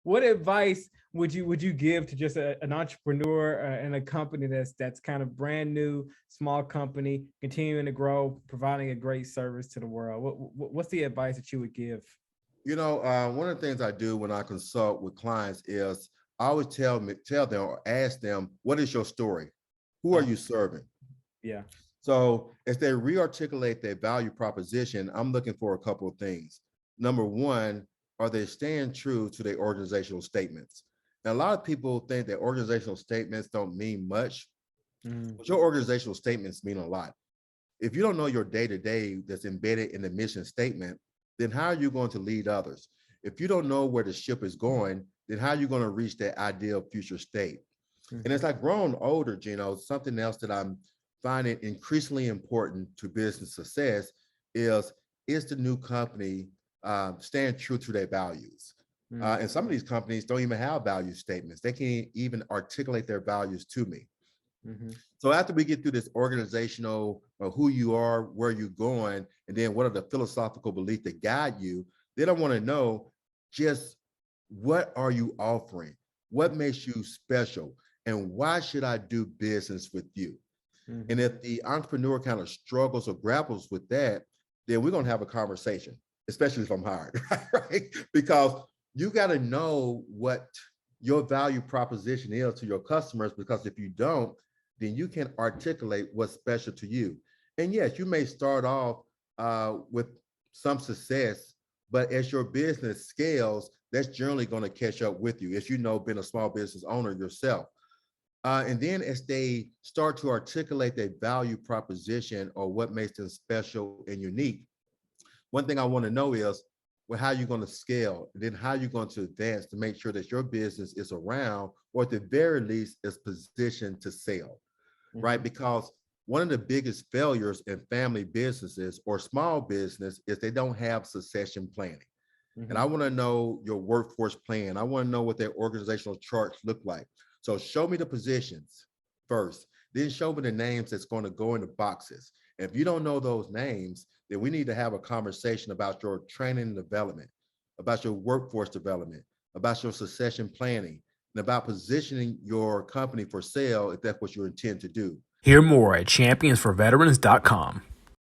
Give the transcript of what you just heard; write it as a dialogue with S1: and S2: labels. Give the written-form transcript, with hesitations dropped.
S1: what advice would you give to just an entrepreneur and a company that's kind of brand new, small company, continuing to grow, providing a great service to the world? What's the advice that you would give?
S2: One of the things I do when I consult with clients is I always tell them or ask them, what is your story? Who are
S1: Oh,
S2: you serving?
S1: yeah.
S2: So as they re-articulate their value proposition, I'm looking for a couple of things. Number one, are they staying true to their organizational statements? And a lot of people think that organizational statements don't mean much,
S1: Mm,
S2: but your organizational statements mean a lot. If you don't know your day-to-day that's embedded in the mission statement, then how are you going to lead others? If you don't know where the ship is going, then how are you going to reach that ideal future state? And
S1: mhm,
S2: as I grown older, Gino, something else that I'm finding increasingly important to business success is the new company staying true to their values.
S1: mm,
S2: And some of these companies don't even have value statements. They can't even articulate their values to me.
S1: mhm,
S2: So after we get through this organizational who you are, where you're going, and then what are the philosophical beliefs that guide you, then I want to know just what are you offering? What makes you special? And why should I do business with you? And
S1: mhm.
S2: if the entrepreneur kind of struggles or grapples with that, then we're going to have a conversation, especially if I'm hired, right? Because you got to know what your value proposition is to your customers, because if you don't, then you can articulate what's special to you. And yes, you may start off with some success, but as your business scales, that's generally going to catch up with you, as you know, being a small business owner yourself. And then as they start to articulate their value proposition or what makes them special and unique, one thing I want to know is, well, how are you going to scale? And then how are you going to advance to make sure that your business is around, or at the very least is positioned to sell, right?
S1: Mhm,
S2: Because one of the biggest failures in family businesses or small business is they don't have succession planning. And I
S1: mhm,
S2: want to know your workforce plan. I want to know what their organizational charts look like. So show me the positions first, then show me the names that's going to go in the boxes. And if you don't know those names, then we need to have a conversation about your training and development, about your workforce development, about your succession planning, and about positioning your company for sale if that's what you intend to do.
S3: Hear more at championsforveterans.com.